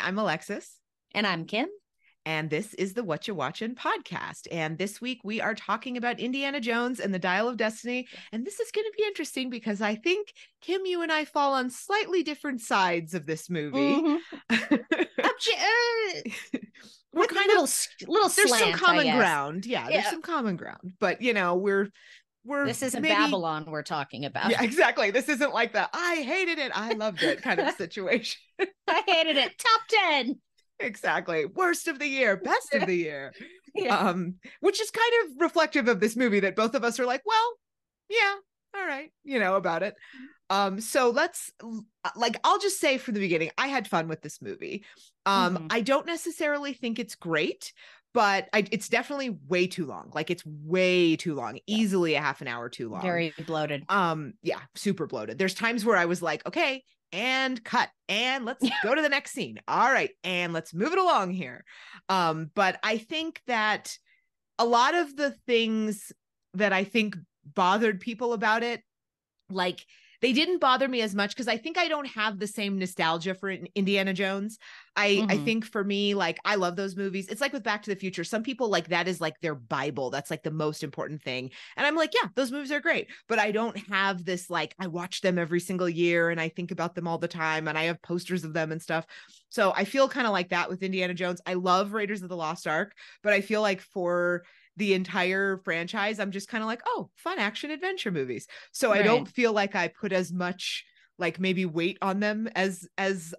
I'm Alexis. And I'm Kim. And this is the Whatcha Watchin podcast. And this week we are talking about Indiana Jones and the Dial of Destiny. And this is going to be interesting because I think, Kim, you and I fall on slightly different sides of this movie. We're kind of little there's slant, some common ground. Yeah, there's some common ground. But, you know, we're this isn't Babylon we're talking about. Yeah, exactly. This isn't like the I hated it, I loved it kind of situation. I hated it. Top 10. Exactly. Worst of the year, best of the year. Yeah. Which is kind of reflective of this movie that both of us are like, well, yeah, all right, about it. So let's I'll just say from the beginning, I had fun with this movie. I don't necessarily think it's great, but it's definitely way too long. Like, it's way too long, easily a half an hour too long. Very bloated. Yeah, super bloated. There's times where I was like, okay, and cut, and let's go to the next scene. All right, and let's move it along here. But I think that a lot of the things that I think bothered people about it, like, they didn't bother me as much because I think I don't have the same nostalgia for Indiana Jones. I think for me, like, I love those movies. It's like with Back to the Future. Some people, like, that is like their Bible. That's like the most important thing. And I'm like, yeah, those movies are great. But I don't have this, like, I watch them every single year and I think about them all the time and I have posters of them and stuff. So I feel kind of like that with Indiana Jones. I love Raiders of the Lost Ark, but I feel like for the entire franchise, I'm just kind of like, oh, fun action adventure movies. So I don't feel like I put as much, like, maybe weight on them as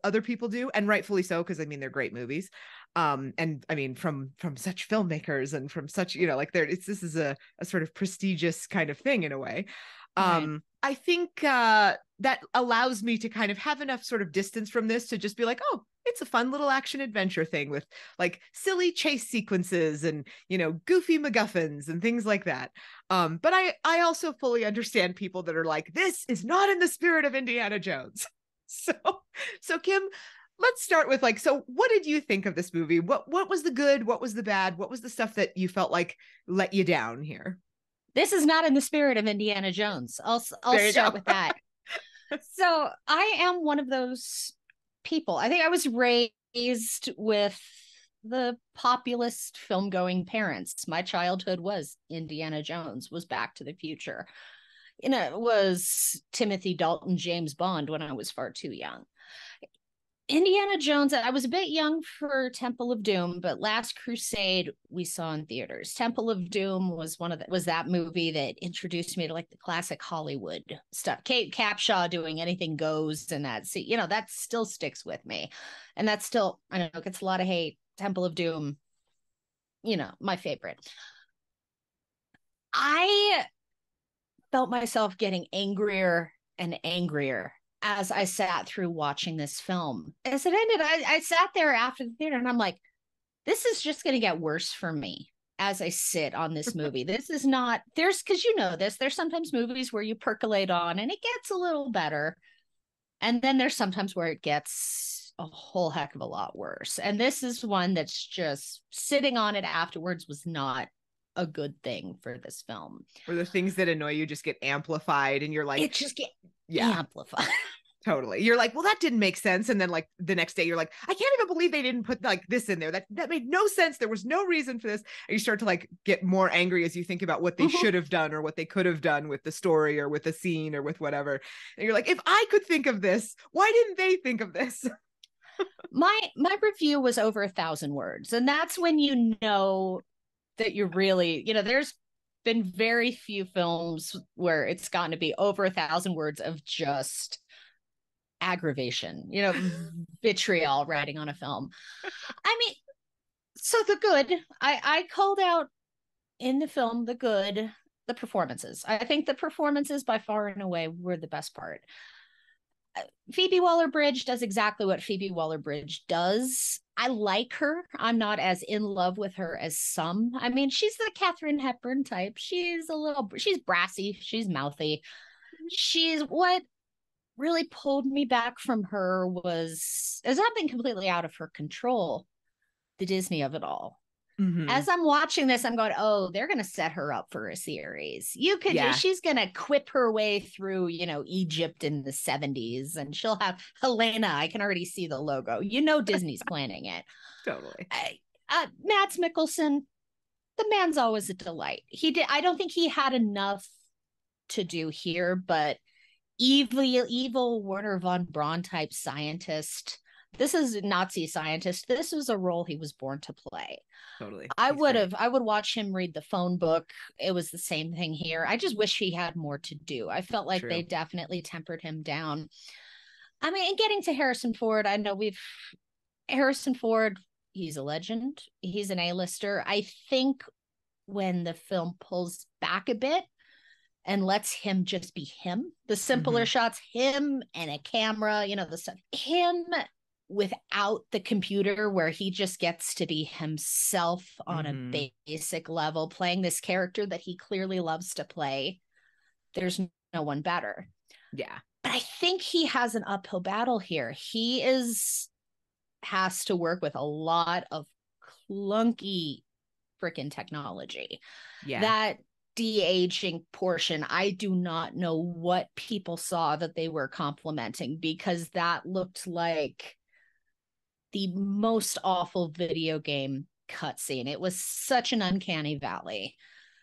other people do, and rightfully so, because I mean, they're great movies. And I mean, from such filmmakers and from such, this is a sort of prestigious kind of thing in a way. I think that allows me to kind of have enough sort of distance from this to just be like, oh, it's a fun little action adventure thing with, like, silly chase sequences and, goofy MacGuffins and things like that. But I also fully understand people that are like, this is not in the spirit of Indiana Jones. So Kim, let's start with, like, so what did you think of this movie? What was the good? What was the bad? What was the stuff that you felt like let you down here? This is not in the spirit of Indiana Jones. I'll start with that. So I am one of those people. I think I was raised with the populist film-going parents. My childhood was Indiana Jones, was Back to the Future. It was Timothy Dalton, James Bond when I was far too young. Indiana Jones, I was a bit young for Temple of Doom, but Last Crusade we saw in theaters. Temple of Doom was was that movie that introduced me to, like, the classic Hollywood stuff. Kate Capshaw doing Anything Goes, and that still sticks with me. And that's still, I don't know, gets a lot of hate. Temple of Doom, my favorite. I felt myself getting angrier and angrier as I sat through watching this film. As it ended, I sat there after the theater and I'm like, this is just going to get worse for me as I sit on this movie. This is not, because there's sometimes movies where you percolate on and it gets a little better. And then there's sometimes where it gets a whole heck of a lot worse. And this is one that's just sitting on it afterwards was not a good thing for this film. Where the things that annoy you just get amplified and you're like, it just get amplified. Totally. You're like, well, that didn't make sense. And then, like, the next day you're like, I can't even believe they didn't put, like, this in there. That made no sense. There was no reason for this. And you start to, like, get more angry as you think about what they should have done or what they could have done with the story or with the scene or with whatever. And you're like, if I could think of this, why didn't they think of this? My review was over 1,000 words. And that's when you know that you're really, there's been very few films where it's gotten to be over 1,000 words of just aggravation, vitriol writing on a film. I mean, so the good, I called out in the film the good, the performances. I think the performances by far and away were the best part. Phoebe Waller-Bridge does exactly what Phoebe Waller-Bridge does. I like her. I'm not as in love with her as some. I mean, she's the Katharine Hepburn type. She's brassy. She's mouthy. She's what really pulled me back from her was something completely out of her control, the Disney of it all. Mm-hmm. As I'm watching this, I'm going, oh, they're going to set her up for a series. She's going to quip her way through, Egypt in the 70s, and she'll have Helena. I can already see the logo. Disney's planning it. Totally. Mads Mikkelsen, the man's always a delight. I don't think he had enough to do here, but evil Werner von Braun type scientist. This is a Nazi scientist. This was a role he was born to play. Totally. I would watch him read the phone book. It was the same thing here. I just wish he had more to do. I felt like they definitely tempered him down. I mean, getting to Harrison Ford, I know Harrison Ford, he's a legend. He's an A-lister. I think when the film pulls back a bit and lets him just be him, the simpler shots, him and a camera, the stuff, him without the computer, where he just gets to be himself on a basic level, playing this character that he clearly loves to play. There's no one better. Yeah. But I think he has an uphill battle here. He has to work with a lot of clunky freaking technology. Yeah. That de-aging portion, I do not know what people saw that they were complimenting, because that looked like the most awful video game cutscene. It was such an uncanny valley.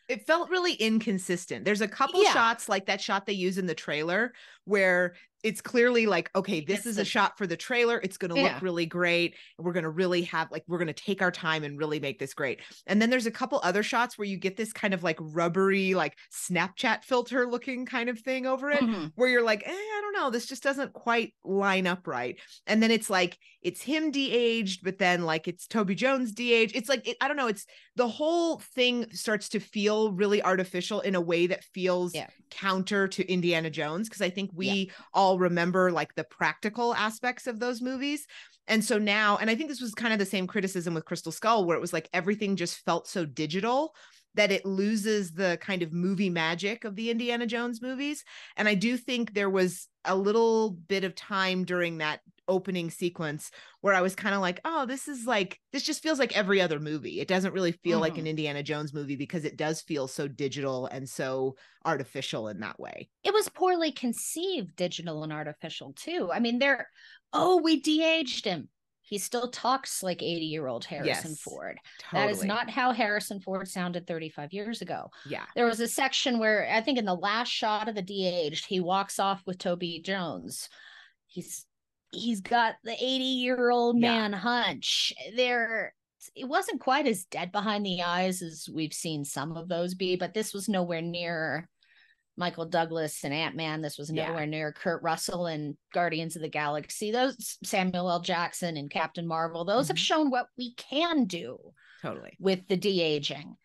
It felt really inconsistent. There's a couple shots, like that shot they use in the trailer, where it's clearly like, okay, this is a shot for the trailer. It's going to look really great. And we're going to really have, like, we're going to take our time and really make this great. And then there's a couple other shots where you get this kind of like rubbery, like Snapchat filter looking kind of thing over it, where you're like, I don't know, this just doesn't quite line up right. And then it's like, it's him de-aged, but then like it's Toby Jones de-aged. It's like, I don't know. It's the whole thing starts to feel really artificial in a way that feels counter to Indiana Jones. Cause I think we all remember like the practical aspects of those movies. And so now, and I think this was kind of the same criticism with Crystal Skull, where it was like everything just felt so digital that it loses the kind of movie magic of the Indiana Jones movies. And I do think there was a little bit of time during that opening sequence where I was kind of like, oh, this just feels like every other movie. It doesn't really feel like an Indiana Jones movie, because it does feel so digital and so artificial in that way. It was poorly conceived, digital and artificial too. I mean, we de-aged him. He still talks like 80-year-old Harrison Ford. Totally. That is not how Harrison Ford sounded 35 years ago. Yeah. There was a section where I think in the last shot of the de-aged, he walks off with Toby Jones. He's got the 80-year-old man hunch. It wasn't quite as dead behind the eyes as we've seen some of those be, but this was nowhere near Michael Douglas and Ant-Man. This was nowhere near Kurt Russell and Guardians of the Galaxy. Those Samuel L. Jackson and Captain Marvel, those have shown what we can do with the de-aging.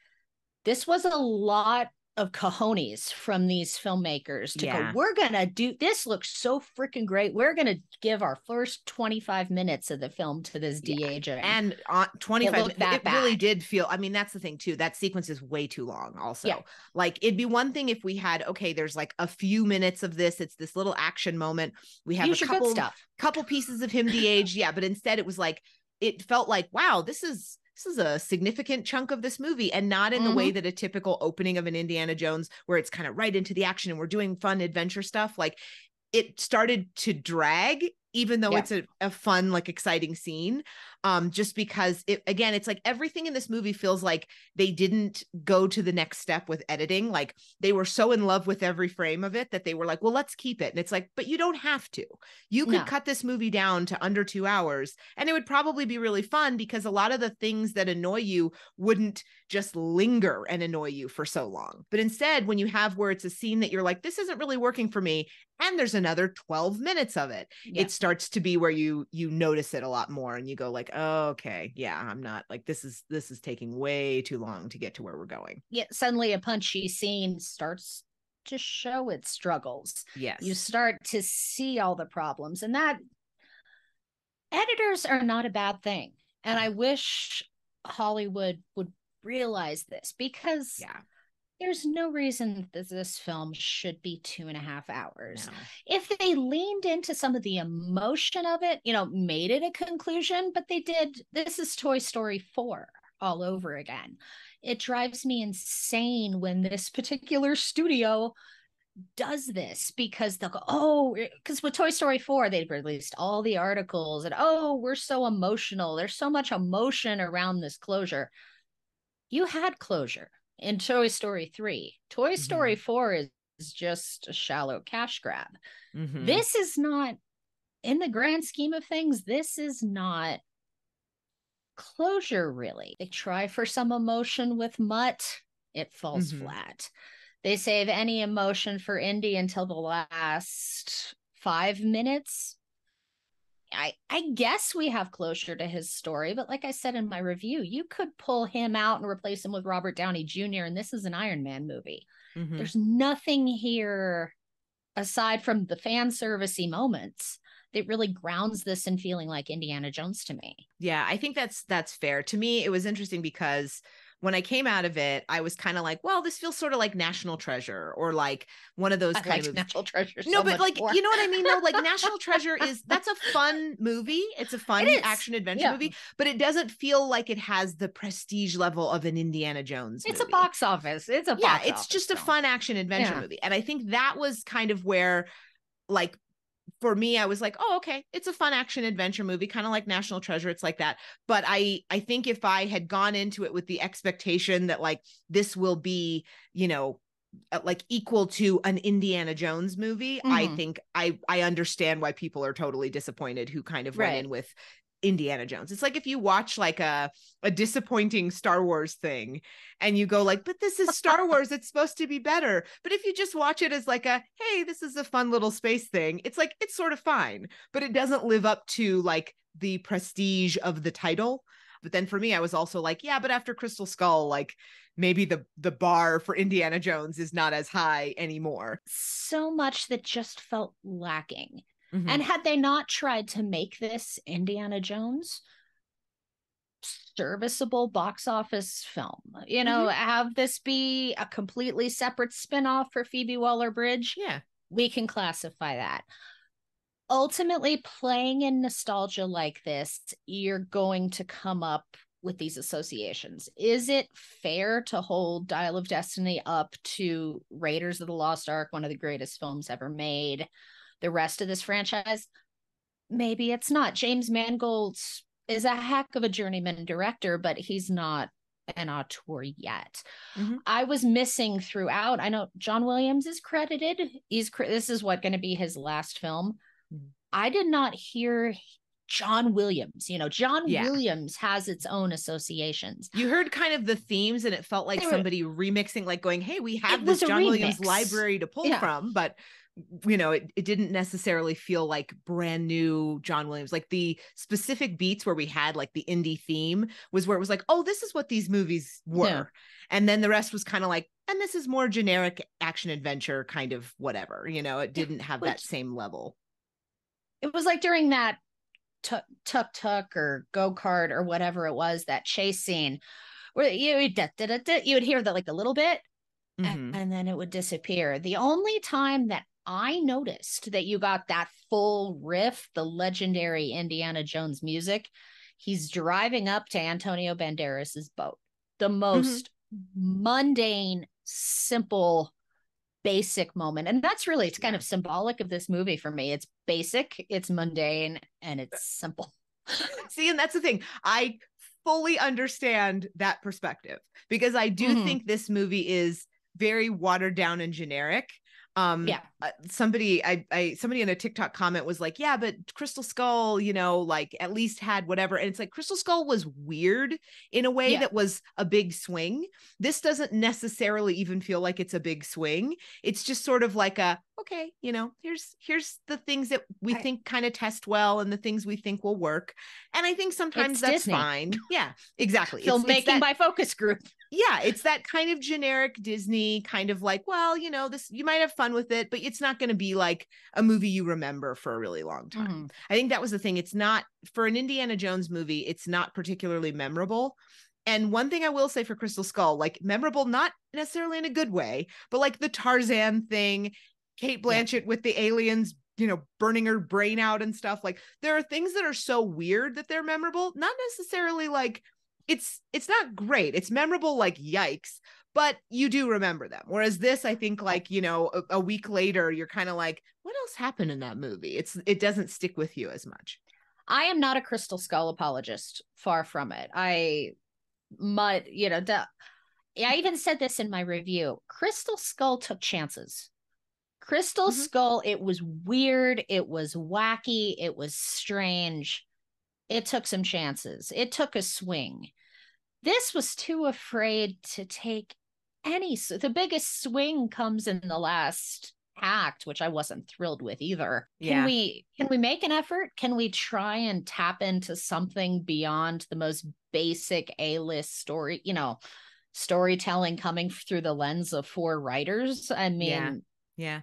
This was a lot of cojones from these filmmakers to go, we're gonna do this, looks so freaking great, we're gonna give our first 25 minutes of the film to this de-aging. And 25 it really did feel, I mean, that's the thing too, that sequence is way too long also. Like, it'd be one thing if we had, okay, there's like a few minutes of this, it's this little action moment, we have a couple pieces of him de-aged, but instead it was like, it felt like, wow, this is a significant chunk of this movie, and not in the way that a typical opening of an Indiana Jones, where it's kind of right into the action and we're doing fun adventure stuff. Like, it started to drag, even though it's a fun, like, exciting scene. Just because it's like everything in this movie feels like they didn't go to the next step with editing. Like, they were so in love with every frame of it that they were like, well, let's keep it. And it's like, but you don't have to. You could cut this movie down to under 2 hours and it would probably be really fun, because a lot of the things that annoy you wouldn't just linger and annoy you for so long. But instead, when you have where it's a scene that you're like, this isn't really working for me, and there's another 12 minutes of it, it starts to be where you notice it a lot more, and you go like, oh, okay, I'm not like, this is taking way too long to get to where we're going. Suddenly a punchy scene starts to show its struggles. You start to see all the problems, and that editors are not a bad thing. And I wish Hollywood would realize this, because there's no reason that this film should be 2.5 hours. No. If they leaned into some of the emotion of it, made it a conclusion, but they did. This is Toy Story 4. all over again. It drives me insane when this particular studio does this, because they'll go, oh, because with Toy Story 4, they released all the articles and, oh, we're so emotional. There's so much emotion around this closure. You had closure in Toy Story 3. Toy Story 4 is just a shallow cash grab. This is not, in the grand scheme of things, this is not closure, really. They try for some emotion with Mutt. It falls flat. They save any emotion for Indy until the last 5 minutes. I guess we have closure to his story, but like I said in my review, you could pull him out and replace him with Robert Downey Jr., and this is an Iron Man movie. There's nothing here aside from the fan servicey moments that really grounds this in feeling like Indiana Jones to me. Yeah, I think that's fair. To me, it was interesting because when I came out of it, I was kind of like, well, this feels sort of like National Treasure, or like one of those kind of National Treasure. No, but like, you know what I mean though? Like National Treasure that's a fun movie. It's a fun action adventure movie, but it doesn't feel like it has the prestige level of an Indiana Jones movie. It's a box office. It's just a fun action adventure movie. And I think that was kind of where, like, for me, I was like, oh, okay, it's a fun action adventure movie, kind of like National Treasure. It's like that. But I think if I had gone into it with the expectation that like this will be, you know, like equal to an Indiana Jones movie, I think I understand why people are totally disappointed who kind of went in with Indiana Jones. It's like if you watch like a disappointing Star Wars thing and you go like, but this is Star Wars, it's supposed to be better. But if you just watch it as like a, hey, this is a fun little space thing, it's like, it's sort of fine, but it doesn't live up to like the prestige of the title. But then for me, I was also like, yeah, but after Crystal Skull, like maybe the bar for Indiana Jones is not as high anymore. So much that just felt lacking. And had they not tried to make this Indiana Jones serviceable box office film, you know, have this be a completely separate spinoff for Phoebe Waller-Bridge, we can classify that. Ultimately, playing in nostalgia like this, you're going to come up with these associations. Is it fair to hold Dial of Destiny up to Raiders of the Lost Ark, one of the greatest films ever made? The rest of this franchise, maybe it's not. James Mangold is a heck of a journeyman director, but he's not an auteur yet. I was missing throughout. I know John Williams is credited. This is going to be his last film. I did not hear John Williams. You know, John Williams has its own associations. You heard kind of the themes and it felt like somebody remixing, like going, hey, we have this John Williams library to pull from, but you know, it didn't necessarily feel like brand new John Williams. Like the specific beats where we had like the indie theme was where it was like, oh, this is what these movies were. And then the rest was kind of like, and this is more generic action adventure kind of whatever, you know, it didn't have that same level. It was like during that tuk-tuk or go-kart or whatever it was, that chase scene where you would hear that like a little bit and then it would disappear. The only time that I noticed that you got that full riff, the legendary Indiana Jones music, he's driving up to Antonio Banderas's boat. The most mundane, simple, basic moment. And that's really, it's kind of symbolic of this movie for me. It's basic, it's mundane, and it's simple. See, and that's the thing. I fully understand that perspective because I do think this movie is very watered down and generic. Somebody in a TikTok comment was like, yeah, but Crystal Skull, you know, like at least had whatever. And it's like Crystal Skull was weird in a way that was a big swing. This doesn't necessarily even feel like it's a big swing. It's just sort of like a, okay, you know, here's the things that we think kind of test well and the things we think will work. And I think sometimes that's Disney. Fine. Yeah, exactly. Filmmaking by focus group. Yeah, it's that kind of generic Disney kind of like, well, you know, this, you might have fun with it, but it's not going to be like a movie you remember for a really long time. I think that was the thing. It's not, for an Indiana Jones movie, it's not particularly memorable. And one thing I will say for Crystal Skull, like memorable, not necessarily in a good way, but like the Tarzan thing, Kate Blanchett with the aliens, you know, burning her brain out and stuff. Like there are things that are so weird that they're memorable, not necessarily like it's not great. It's memorable, like yikes, but you do remember them. Whereas this, I think, like, you know, a week later, you're kind of like, what else happened in that movie? It doesn't stick with you as much. I am not a Crystal Skull apologist. Far from it. I even said this in my review. Crystal Skull took chances. Crystal Skull, it was weird, it was wacky, it was strange. It took some chances. It took a swing. This was too afraid to take any. The biggest swing comes in the last act, which I wasn't thrilled with either. Yeah. Can we make an effort? Can we try and tap into something beyond the most basic A-list story, storytelling coming through the lens of 4 writers? I mean, yeah.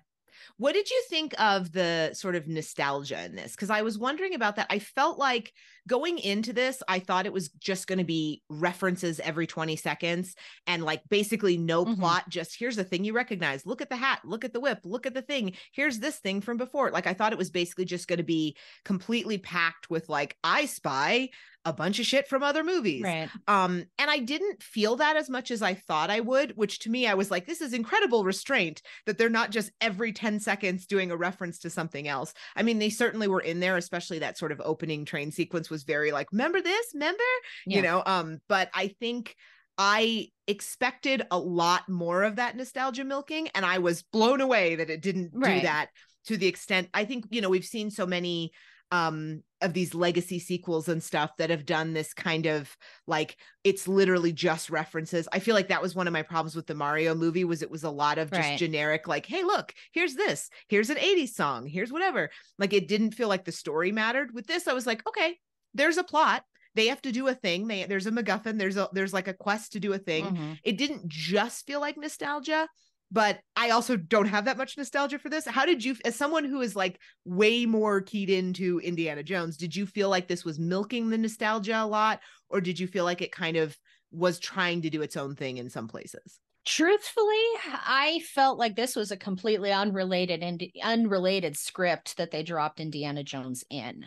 What did you think of the sort of nostalgia in this? Because I was wondering about that. I felt like going into this, I thought it was just going to be references every 20 seconds and like basically no plot. Just here's the thing you recognize. Look at the hat. Look at the whip. Look at the thing. Here's this thing from before. Like I thought it was basically just going to be completely packed with like, I spy a bunch of shit from other movies. Right. And I didn't feel that as much as I thought I would, which to me, I was like, this is incredible restraint that they're not just every 10 seconds doing a reference to something else. I mean, they certainly were in there, especially that sort of opening train sequence was very like, remember this, but I think I expected a lot more of that nostalgia milking, and I was blown away that it didn't do that to the extent. I think, we've seen so many of these legacy sequels and stuff that have done this kind of like, it's literally just references. I feel like that was one of my problems with the Mario movie, was it was a lot of just generic, like, hey, look, here's this, here's an 80s song, here's whatever. Like, it didn't feel like the story mattered. With this, I was like, okay, there's a plot. They have to do a thing. There's a MacGuffin. There's like a quest to do a thing. It didn't just feel like nostalgia. But I also don't have that much nostalgia for this. How did you, as someone who is like way more keyed into Indiana Jones, did you feel like this was milking the nostalgia a lot? Or did you feel like it kind of was trying to do its own thing in some places? Truthfully, I felt like this was a completely unrelated script that they dropped Indiana Jones in.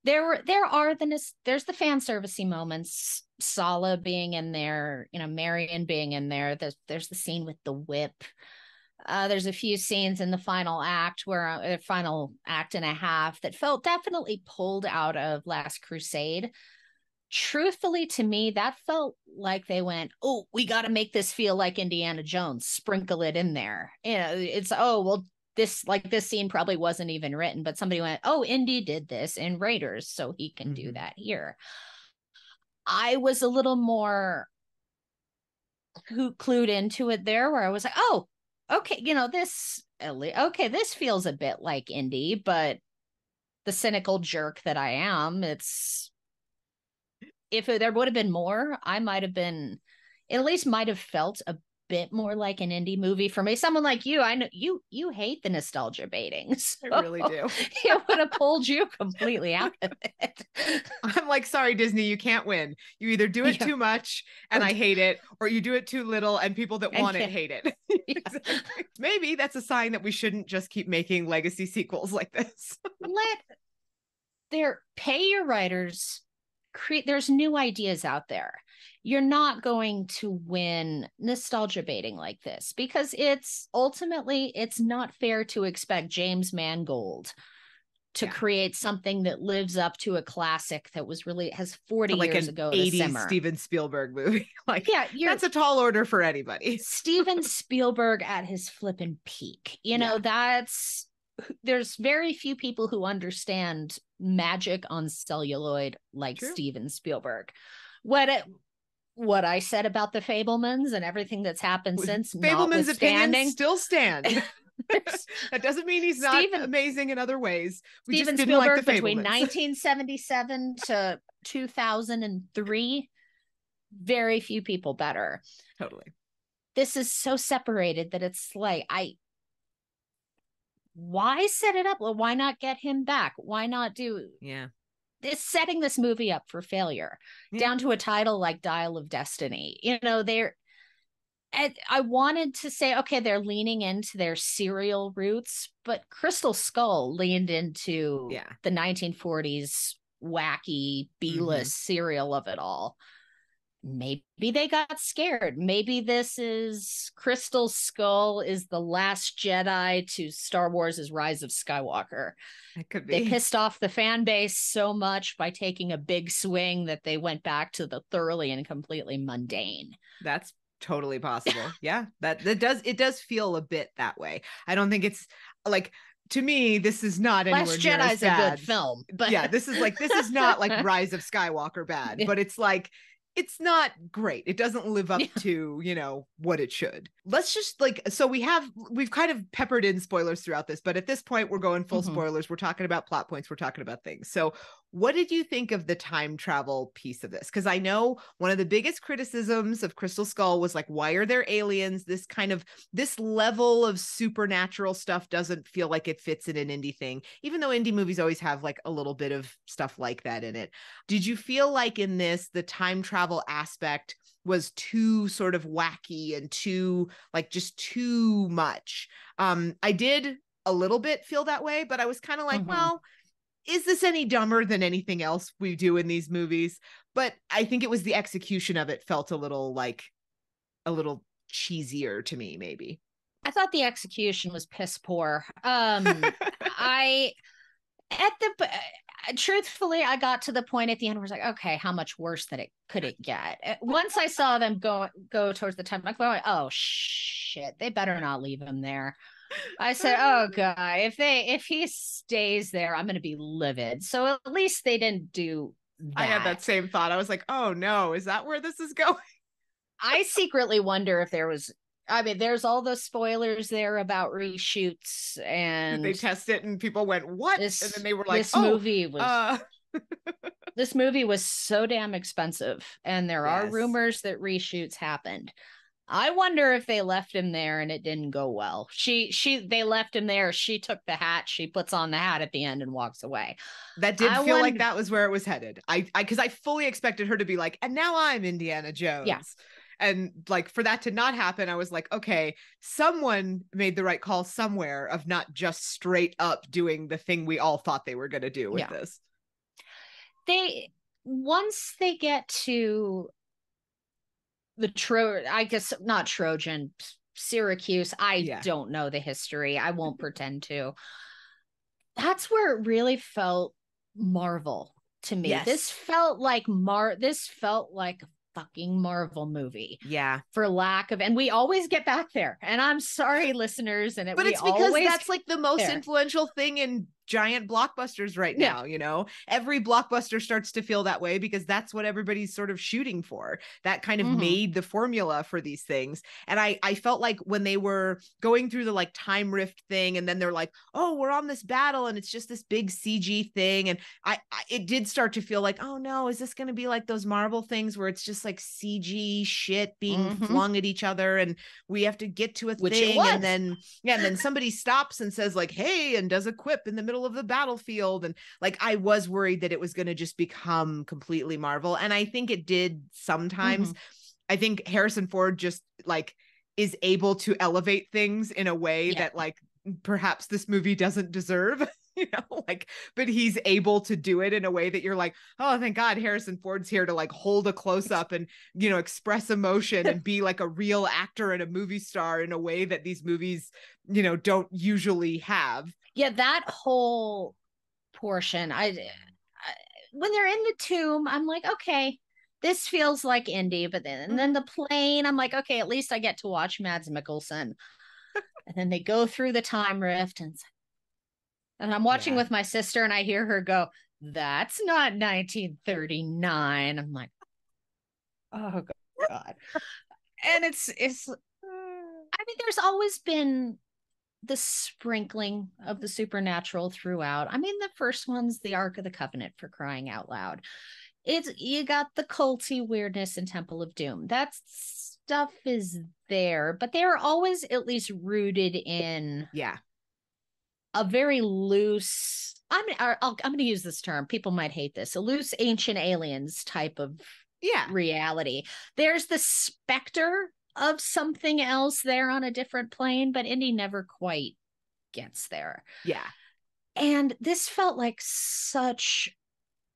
There's the fan servicey moments, Sala being in there, Marion being in there. There's the scene with the whip. There's a few scenes in the final act final act and a half that felt definitely pulled out of Last Crusade. Truthfully, to me, that felt like they went, oh, we got to make this feel like Indiana Jones, sprinkle it in there. It's, oh, well, this scene probably wasn't even written, but somebody went, oh, Indy did this in Raiders, so he can do that here. I was a little more clued into it there, where I was like, oh, okay, this feels a bit like Indy, but the cynical jerk that I am, if there would have been more, I might have felt a bit more like an indie movie for me. Someone like you, I know you hate the nostalgia baiting. So I really do. It would have pulled you completely out of it. I'm like, sorry, Disney, you can't win. You either do it too much and I hate it, or you do it too little and people that want it hate it. Exactly. Maybe that's a sign that we shouldn't just keep making legacy sequels like this. Pay your writers. There's new ideas out there. You're not going to win nostalgia baiting like this, because it's not fair to expect James Mangold to create something that lives up to a classic that has 40 years ago to simmer. Steven Spielberg movie. That's a tall order for anybody. Steven Spielberg at his flippin' peak. There's very few people who understand magic on celluloid like Steven Spielberg. What I said about the Fabelmans and everything that's happened since, Fabelman's opinions still stand. That doesn't mean he's not amazing in other ways. Steven Spielberg, between 1977 to 2003, very few people better. Totally. This is so separated that it's like, why set it up? Well, why not get him back? Why not do this, setting this movie up for failure, down to a title like Dial of Destiny? I wanted to say, okay, they're leaning into their serial roots, but Crystal Skull leaned into the 1940s wacky B-list serial of it all. maybe they got scared. Maybe this is Crystal Skull is the last Jedi to Star Wars' Rise of Skywalker. It could They be. pissed off the fan base so much by taking a big swing that they went back to the thoroughly and completely mundane. That's totally possible. Yeah, it does feel a bit that way. I don't think it's like, to me, this is not anywhere Last near as Jedi's a bad. good film, but Yeah, this is not like Rise of Skywalker bad, but it's like, it's not great. It doesn't live up to, what it should. Let's just so we've kind of peppered in spoilers throughout this, but at this point we're going full spoilers. We're talking about plot points. We're talking about things. So what did you think of the time travel piece of this? Because I know one of the biggest criticisms of Crystal Skull was like, why are there aliens? This level of supernatural stuff doesn't feel like it fits in an indie thing, even though indie movies always have like a little bit of stuff like that in it. Did you feel like in this, the time travel aspect was too sort of wacky and just too much? I did a little bit feel that way, but I was kind of like, well, is this any dumber than anything else we do in these movies? But I think it was the execution of it felt a little cheesier to me, maybe. I thought the execution was piss poor. Truthfully, I got to the point at the end where I was like, okay, how much worse could it get? Once I saw them go towards the time, I'm going, oh shit, they better not leave him there. I said, oh god, if he stays there, I'm gonna be livid. So at least they didn't do that. I had that same thought. I was like, oh no, is that where this is going? I secretly wonder if there's all those spoilers there about reshoots, and they test it and people went, what? And then they were like, this movie was so damn expensive, and there are rumors that reshoots happened. I wonder if they left him there and it didn't go well. They left him there. She took the hat. She puts on the hat at the end and walks away. That did feel like that was where it was headed. Because I fully expected her to be like, and now I'm Indiana Jones. Yeah. And like, for that to not happen, I was like, okay, someone made the right call somewhere of not just straight up doing the thing we all thought they were going to do with this. Once they get to I guess not Trojan, Syracuse. I don't know the history. I won't pretend to. That's where it really felt Marvel to me. Yes. This felt like a fucking Marvel movie. Yeah. For lack of, and we always get back there. And I'm sorry, listeners. But it's because that's like the most influential thing in giant blockbusters right now. Every blockbuster starts to feel that way because that's what everybody's sort of shooting for. That kind of made the formula for these things. And I felt like when they were going through the like time rift thing, and then they're like, oh, we're on this battle and it's just this big CG thing, and it did start to feel like, oh no, is this going to be like those Marvel things where it's just like CG shit being flung at each other and we have to get to a thing, and then somebody stops and says like, hey, and does a quip in the middle of the battlefield, and like I was worried that it was going to just become completely Marvel, and I think it did sometimes. I think Harrison Ford just like is able to elevate things in a way that like perhaps this movie doesn't deserve. But he's able to do it in a way that you're like, oh, thank God Harrison Ford's here to like hold a close up and, express emotion and be like a real actor and a movie star in a way that these movies, don't usually have. Yeah, that whole portion, when they're in the tomb, I'm like, okay, this feels like indie, but then the plane, I'm like, okay, at least I get to watch Mads Mikkelsen. And then they go through the time rift, and I'm watching with my sister, and I hear her go, that's not 1939. I'm like, oh God. And it's there's always been the sprinkling of the supernatural throughout. The first one's the Ark of the Covenant, for crying out loud. You got the culty weirdness in Temple of Doom. That stuff is there, but they're always at least rooted in a very loose, I'm going to use this term, people might hate this, a loose Ancient Aliens type of reality. There's the specter of something else there on a different plane, but Indy never quite gets there. Yeah. And this felt like such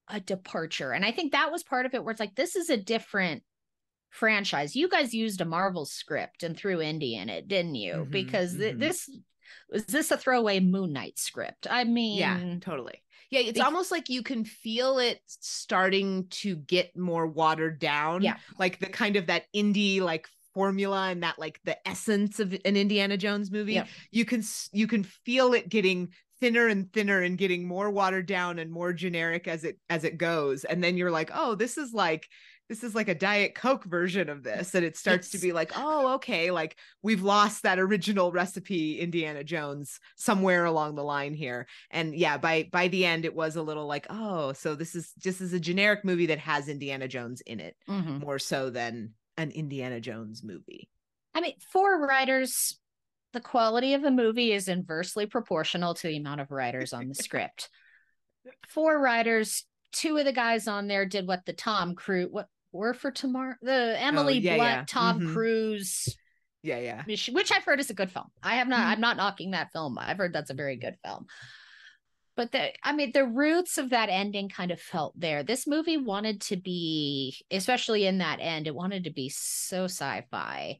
a departure. And I think that was part of it, where it's like, this is a different franchise. You guys used a Marvel script and threw indie in it, didn't you? Because this was this a throwaway Moon Knight script? I mean, yeah, totally. Yeah, it's almost like you can feel it starting to get more watered down. Yeah. Like the kind of that indie like formula and that like the essence of an Indiana Jones movie. Yeah. You can feel it getting thinner and thinner and getting more watered down and more generic as it goes. And then you're like, oh, this is like a Diet Coke version of this. And it starts to be like, oh, okay, like we've lost that original recipe Indiana Jones somewhere along the line here. And yeah, by the end, it was a little like, oh, so this is just as a generic movie that has Indiana Jones in it, more so than an Indiana Jones movie. I mean, for writers, the quality of the movie is inversely proportional to the amount of writers on the script. For writers, two of the guys on there did what the Tom Cruise, what War for Tomorrow, the Emily Blunt, Tom Cruise. Yeah. Which I've heard is a good film. I'm not knocking that film. I've heard that's a very good film. But the roots of that ending kind of felt there. This movie wanted to be, especially in that end, it wanted to be so sci-fi.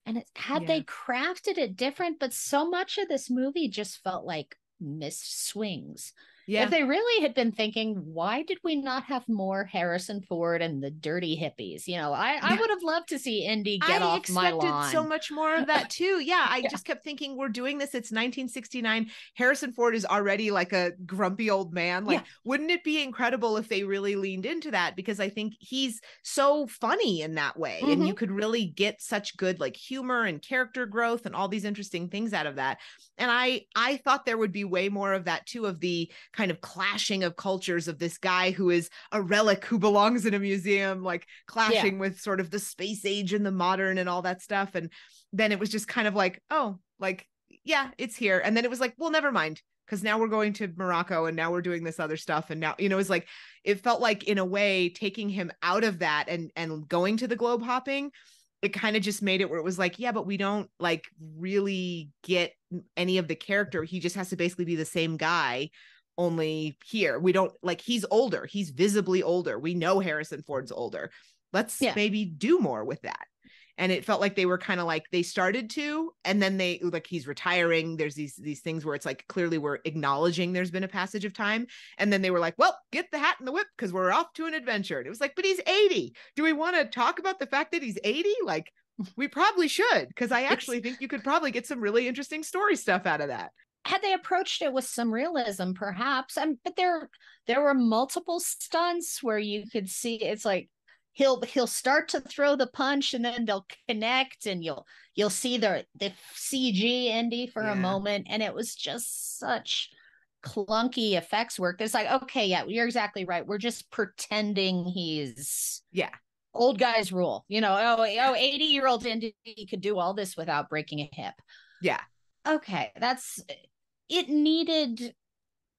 And they crafted it different, but so much of this movie just felt like missed swings. Yeah. If they really had been thinking, why did we not have more Harrison Ford and the dirty hippies? I would have loved to see Indy get off my lawn. I expected so much more of that too. Yeah, I just kept thinking, we're doing this. It's 1969. Harrison Ford is already like a grumpy old man. Like, wouldn't it be incredible if they really leaned into that? Because I think he's so funny in that way. And you could really get such good like humor and character growth and all these interesting things out of that. And I thought there would be way more of that too, of the kind of clashing of cultures of this guy who is a relic who belongs in a museum, like clashing with sort of the space age and the modern and all that stuff. And then it was just kind of like, oh, like, yeah, it's here. And then it was like, well, never mind, because now we're going to Morocco and now we're doing this other stuff. And now, it's like, it felt like in a way taking him out of that and going to the globe hopping, it kind of just made it where it was like, yeah, but we don't like really get any of the character. He just has to basically be the same guy, only here. We don't like, he's older. He's visibly older. We know Harrison Ford's older. Let's maybe do more with that. And it felt like they were kind of like, they started to, and then they like, he's retiring. There's these things where it's like, clearly we're acknowledging there's been a passage of time. And then they were like, well, get the hat and the whip, because we're off to an adventure. And it was like, but he's 80. Do we want to talk about the fact that he's 80? Like, we probably should, because I actually think you could probably get some really interesting story stuff out of that. Had they approached it with some realism, perhaps. But there were multiple stunts where you could see it's like, he'll start to throw the punch and then they'll connect and you'll see the CG Indy for a moment, and it was just such clunky effects work. It's like, okay, yeah, you're exactly right. We're just pretending he's old guys rule. 80-year-old Indy could do all this without breaking a hip. Yeah. Okay, it needed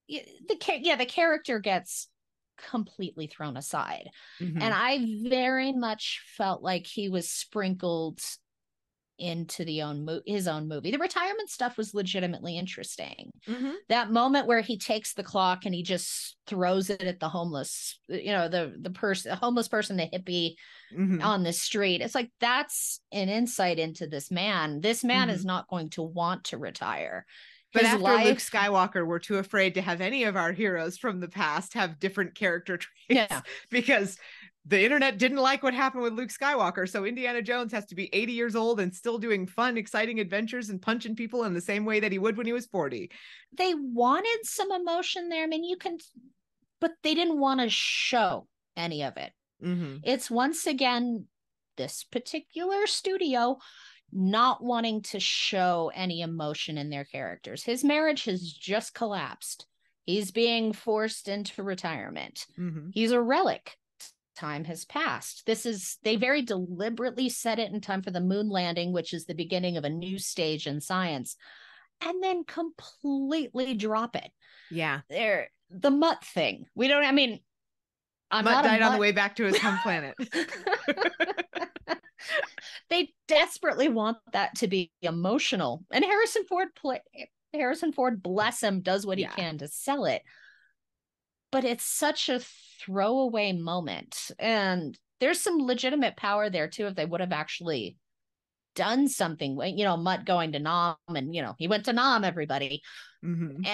the character gets completely thrown aside. And I very much felt like he was sprinkled into his own movie. The retirement stuff was legitimately interesting. That moment where he takes the clock and he just throws it at the homeless, the homeless person, the hippie on the street. It's like, that's an insight into this man. This man is not going to want to retire. But after Luke Skywalker, we're too afraid to have any of our heroes from the past have different character traits because the internet didn't like what happened with Luke Skywalker. So Indiana Jones has to be 80 years old and still doing fun, exciting adventures and punching people in the same way that he would when he was 40. They wanted some emotion there. I mean, but they didn't want to show any of it. It's once again, this particular studio not wanting to show any emotion in their characters. His marriage has just collapsed. He's being forced into retirement. He's a relic. Time has passed. They very deliberately set it in time for the moon landing, which is the beginning of a new stage in science, and then completely drop it. Yeah. The mutt thing. Mutt died on the way back to his home planet. They desperately want that to be emotional, and Harrison Ford, bless him, does what he can to sell it. But it's such a throwaway moment, and there's some legitimate power there too if they would have actually done something. You know, Mutt going to Nam, and you know, he went to Nam, everybody. And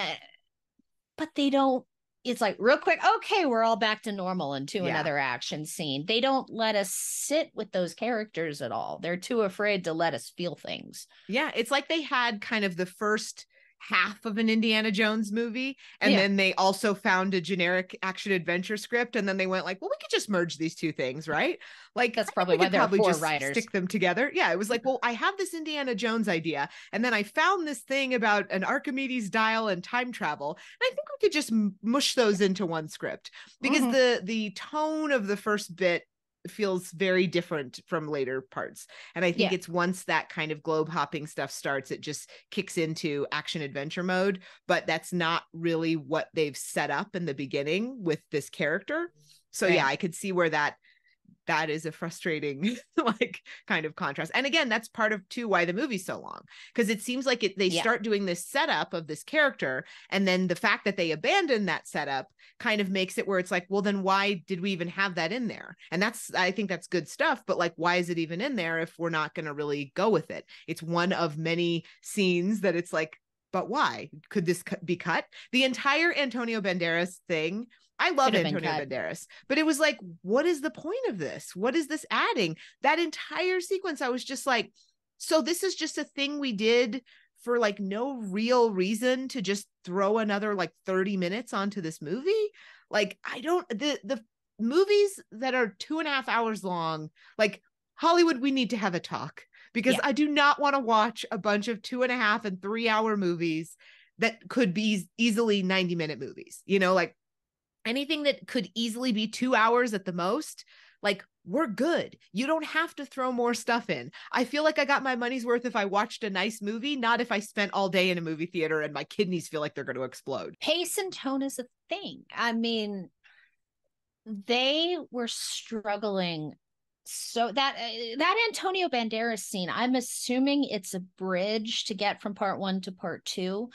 but they don't. It's like real quick, okay, we're all back to normal into another action scene. They don't let us sit with those characters at all. They're too afraid to let us feel things. Yeah, it's like they had kind of the first half of an Indiana Jones movie, and then they also found a generic action adventure script, and then they went like, well, we could just merge these two things, right? Like, that's probably why there are 4 writers. Stick them together. Yeah, it was like, well, I have this Indiana Jones idea, and then I found this thing about an Archimedes dial and time travel, and I think we could just mush those into one script, because the tone of the first bit feels very different from later parts. And I think it's once that kind of globe hopping stuff starts, it just kicks into action adventure mode. But that's not really what they've set up in the beginning with this character. So yeah, I could see where that is a frustrating like kind of contrast. And again, that's part of too why the movie's so long, because it seems like they start doing this setup of this character, and then the fact that they abandon that setup kind of makes it where it's like, well, then why did we even have that in there? And I think that's good stuff, but like, why is it even in there if we're not going to really go with it? It's one of many scenes that it's like, but why could this be cut? The entire Antonio Banderas thing, I love Antonio Banderas, but it was like, what is the point of this? What is this adding? That entire sequence, I was just like, so this is just a thing we did for like no real reason to just throw another like 30 minutes onto this movie? Like, the movies that are 2.5 hours long, like Hollywood, we need to have a talk, because I do not want to watch a bunch of 2.5 and 3 hour movies that could be easily 90-minute movies, you know, like anything that could easily be 2 hours at the most, like, we're good. You don't have to throw more stuff in. I feel like I got my money's worth if I watched a nice movie, not if I spent all day in a movie theater and my kidneys feel like they're going to explode. Pace and tone is a thing. I mean, they were struggling. So that Antonio Banderas scene, I'm assuming it's a bridge to get from part 1 to part 2.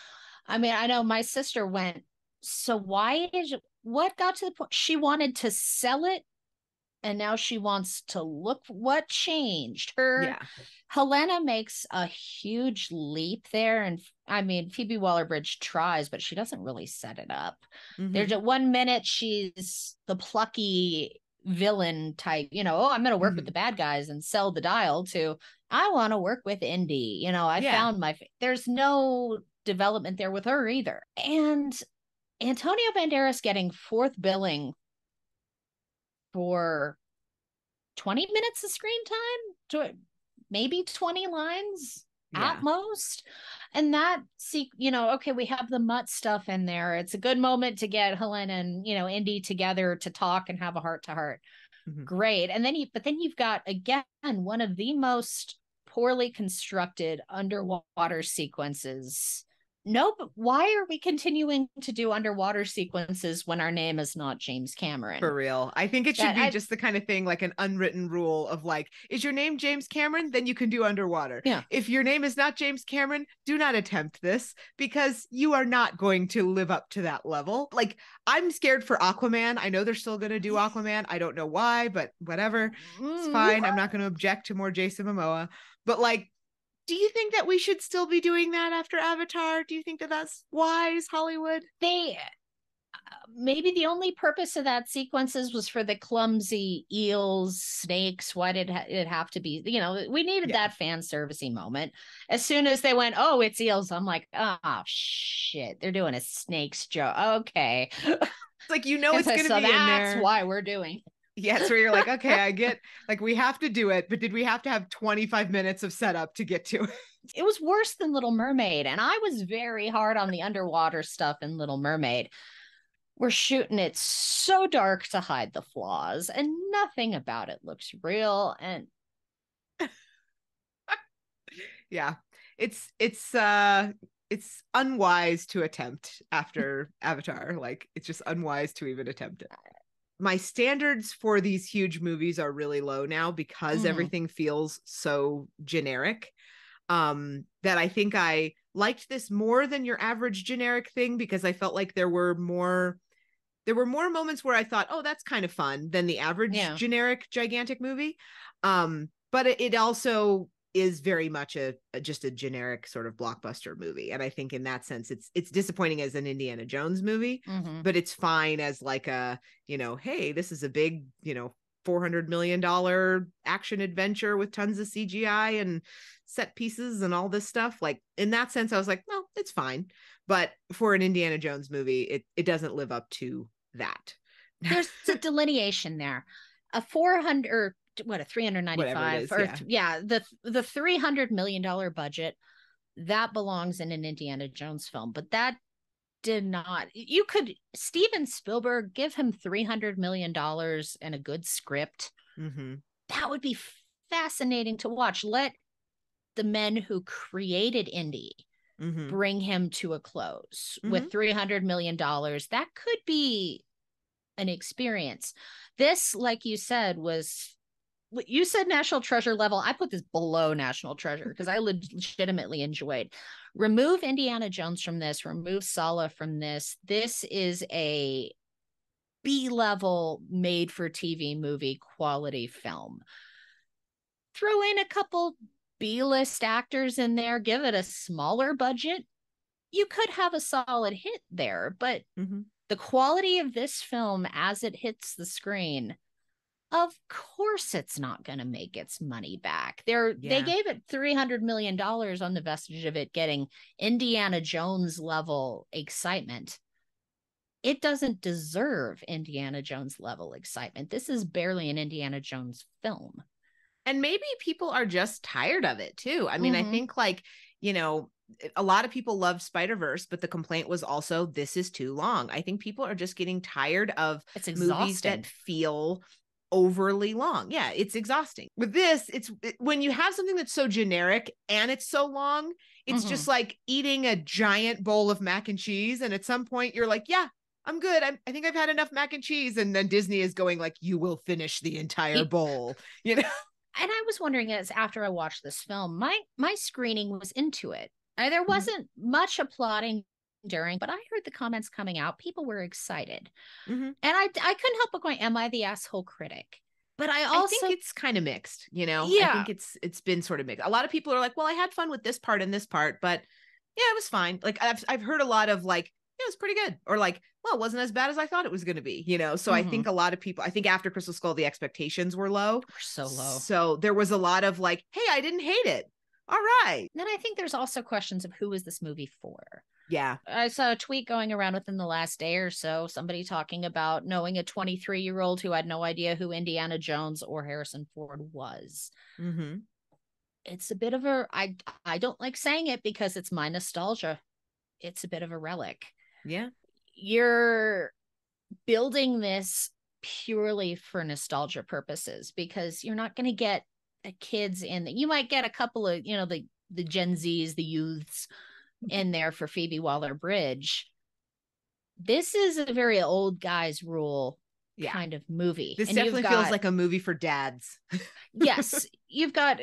I mean, I know my sister went, so what got to the point? She wanted to sell it, and now she wants to look. What changed? Helena makes a huge leap there, and I mean, Phoebe Waller-Bridge tries, but she doesn't really set it up. There's 1 minute she's the plucky villain type, you know, I'm going to work with the bad guys and sell the dial, to I want to work with Indy, you know, I found there's no development there with her either. And Antonio Banderas getting 4th billing for 20 minutes of screen time, to maybe 20 lines at most. And that, you know, okay, we have the Mutt stuff in there. It's a good moment to get Helena and, you know, Indy together to talk and have a heart to heart. Great. And then you've got, again, one of the most poorly constructed underwater sequences. No, but why are we continuing to do underwater sequences when our name is not James Cameron? For real. I think it should be just the kind of thing, like an unwritten rule of like, is your name James Cameron? Then you can do underwater. Yeah. If your name is not James Cameron, do not attempt this, because you are not going to live up to that level. Like, I'm scared for Aquaman. I know they're still going to do Aquaman. I don't know why, but whatever. It's fine. I'm not going to object to more Jason Momoa. But like, do you think that we should still be doing that after Avatar? Do you think that that's wise, Hollywood? Maybe the only purpose of that sequences was for the clumsy eels, snakes. Why did it have to be? You know, we needed that fan servicey moment. As soon as they went, oh, it's eels, I'm like, oh shit, they're doing a snakes joke. Okay, it's like, you know, it's going to be in there. That's why we're doing it. Yeah, it's where you're like, okay, I get, like, we have to do it, but did we have to have 25 minutes of setup to get to it? It was worse than Little Mermaid, and I was very hard on the underwater stuff in Little Mermaid. We're shooting it so dark to hide the flaws, and nothing about it looks real. And yeah, it's unwise to attempt after Avatar. Like, it's just unwise to even attempt it. My standards for these huge movies are really low now, because everything feels so generic, that I think I liked this more than your average generic thing, because I felt like there were more There were more moments where I thought, oh, that's kind of fun than the average generic gigantic movie. But it also is very much just a generic sort of blockbuster movie. And I think in that sense, it's disappointing as an Indiana Jones movie, but it's fine as like a, hey, this is a big, $400 million action adventure with tons of CGI and set pieces and all this stuff. Like in that sense, I was like, well, it's fine. But for an Indiana Jones movie, it doesn't live up to that. There's a delineation there. A 400, what, a 395 is, or the $300 million budget that belongs in an Indiana Jones film, but that did not. You could Steven Spielberg, give him $300 million and a good script. That would be fascinating to watch. Let the men who created Indy bring him to a close with $300 million. That could be an experience. This, like you said, you said National Treasure level. I put this below National Treasure because I legitimately enjoyed. Remove Indiana Jones from this, remove Sala from this. This is a B-level made for TV movie quality film. Throw in a couple B-list actors in there, give it a smaller budget. You could have a solid hit there, but the quality of this film as it hits the screen, of course it's not going to make its money back. They gave it $300 million on the vestige of it getting Indiana Jones level excitement. It doesn't deserve Indiana Jones level excitement. This is barely an Indiana Jones film. And maybe people are just tired of it too. I mean, I think a lot of people loved Spider-Verse, but the complaint was also, this is too long. I think people are just getting tired of movies that feel overly long. Yeah, it's exhausting. With this, when you have something that's so generic and it's so long, it's just like eating a giant bowl of mac and cheese. And at some point you're like, yeah, I'm good. I think I've had enough mac and cheese. And then Disney is going like, you will finish the entire bowl, And I was wondering, as after I watched this film, my screening was into it. There wasn't much applauding during, but I heard the comments coming out. People were excited. And I couldn't help but going, am I the asshole critic? But I think it's kind of mixed, Yeah. I think it's been sort of mixed. A lot of people are like, well, I had fun with this part and this part, but yeah, it was fine. Like I've heard a lot of like, yeah, it was pretty good. Or like, well, it wasn't as bad as I thought it was going to be, So I think a lot of people, I think after Crystal Skull, the expectations were low. We're so low. So there was a lot of like, hey, I didn't hate it. All right. Then I think there's also questions of who is this movie for? Yeah. I saw a tweet going around within the last day or so, somebody talking about knowing a 23-year-old who had no idea who Indiana Jones or Harrison Ford was. It's a bit of I don't like saying it because it's my nostalgia. It's a bit of a relic. Yeah. You're building this purely for nostalgia purposes because you're not going to get the kids in. You might get a couple of, the Gen Zs, the youths in there for Phoebe Waller-Bridge. This is a very old guys rule kind of movie. This definitely feels like a movie for dads. Yes, you've got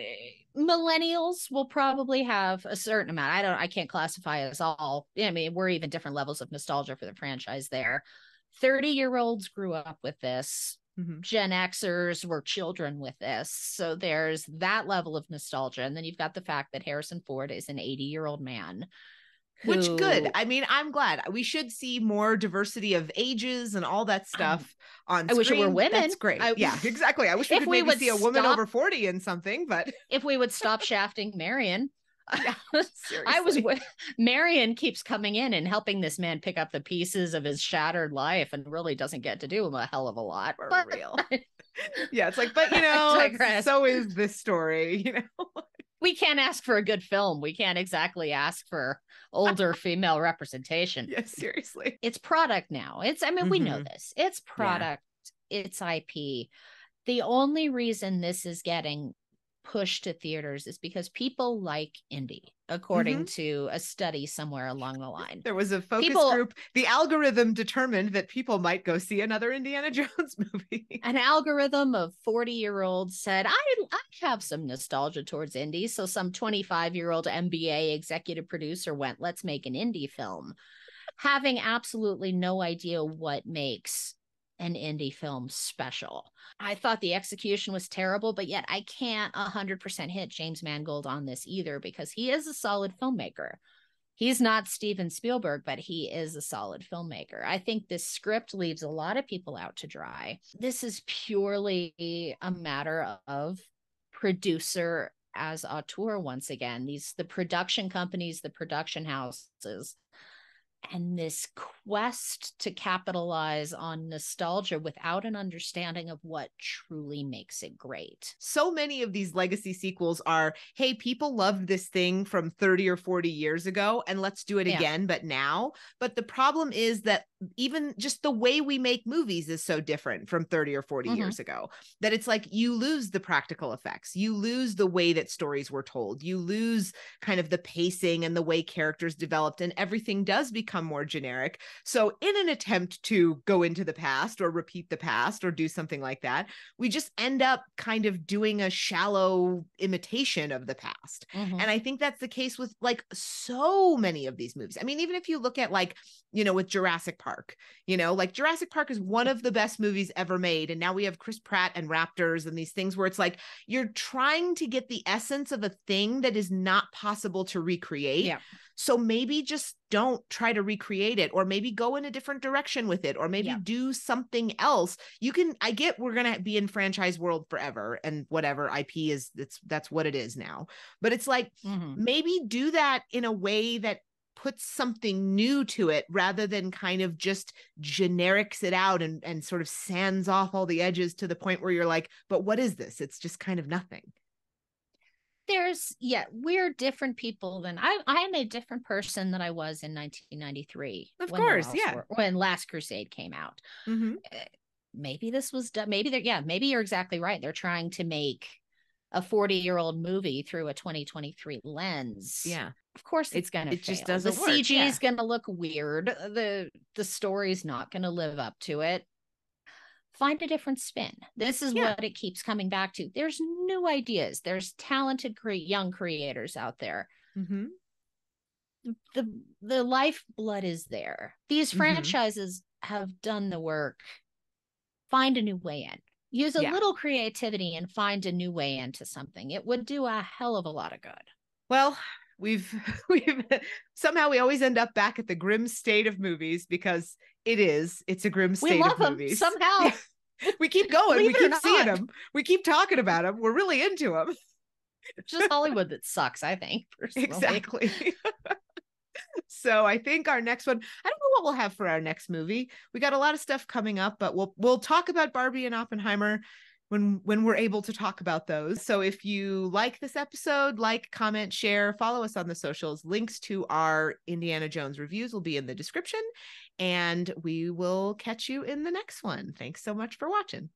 millennials will probably have a certain amount. I can't classify us all. I mean, we're even different levels of nostalgia for the franchise there. 30-year-olds grew up with this. Gen Xers were children with this. So there's that level of nostalgia. And then you've got the fact that Harrison Ford is an 80-year-old man. Which good. I mean, I'm glad. We should see more diversity of ages and all that stuff on screen. I wish it were women. That's great. Yeah, exactly. I wish we could maybe see a woman over 40 in something, but if we would stop shafting Marion. Yeah, Marion keeps coming in and helping this man pick up the pieces of his shattered life and really doesn't get to do him a hell of a lot. For real. Yeah, it's like, but so is this story, We can't ask for a good film. We can't exactly ask for older female representation. Yeah, seriously. It's product now. We know this. It's product. It's IP. The only reason this is getting pushed to theaters is because people like indie, according to a study somewhere along the line. There was a focus group. The algorithm determined that people might go see another Indiana Jones movie. An algorithm of 40-year-olds said, I have some nostalgia towards indie. So some 25-year-old MBA executive producer went, let's make an indie film. having absolutely no idea what makes an indie film special. I thought the execution was terrible, but yet I can't 100% hit James Mangold on this either, because he is a solid filmmaker. He's not Steven Spielberg, but he is a solid filmmaker. I think this script leaves a lot of people out to dry. This is purely a matter of producer as auteur once again. The production companies, the production houses, and this quest to capitalize on nostalgia without an understanding of what truly makes it great. So many of these legacy sequels are, hey, people loved this thing from 30 or 40 years ago, and let's do it again, but now. But the problem is that even just the way we make movies is so different from 30 or 40 years ago, that it's like you lose the practical effects. You lose the way that stories were told. You lose kind of the pacing and the way characters developed, and everything does become more generic. So in an attempt to go into the past or repeat the past or do something like that, we just end up kind of doing a shallow imitation of the past. And I think that's the case with like so many of these movies. I mean, even if you look at like, you know, with Jurassic Park, you know, like Jurassic Park is one of the best movies ever made. And now we have Chris Pratt and raptors and these things where it's like, you're trying to get the essence of a thing that is not possible to recreate. Yeah. So maybe just don't try to recreate it, or maybe go in a different direction with it, or maybe do something else. You can, I get we're going to be in franchise world forever and whatever IP is, that's what it is now. But it's like, maybe do that in a way that puts something new to it rather than kind of just generics it out and sort of sands off all the edges to the point where you're like, but what is this? It's just kind of nothing. We're different people than I am a different person than I was in 1993. Of course, when Last Crusade came out. Maybe this was done. Maybe you're exactly right. They're trying to make a 40-year-old movie through a 2023 lens. Yeah. Of course it's gonna fail. Just doesn't the work. CG is gonna look weird. The story's not gonna live up to it. Find a different spin. This is what it keeps coming back to. There's new ideas. There's talented young creators out there. The lifeblood is there. These franchises have done the work. Find a new way in. Use a little creativity and find a new way into something. It would do a hell of a lot of good. Well, we've somehow we always end up back at the grim state of movies, because it's a grim state of movies somehow. We keep going. We keep seeing them. We keep talking about them. We're really into them. It's just Hollywood that sucks, I think, personally. Exactly. So I think our next one, I don't know what we'll have for our next movie. We got a lot of stuff coming up, but we'll talk about Barbie and Oppenheimer when we're able to talk about those. So if you like this episode, like, comment, share, follow us on the socials. Links to our Indiana Jones reviews will be in the description, and we will catch you in the next one. Thanks so much for watching.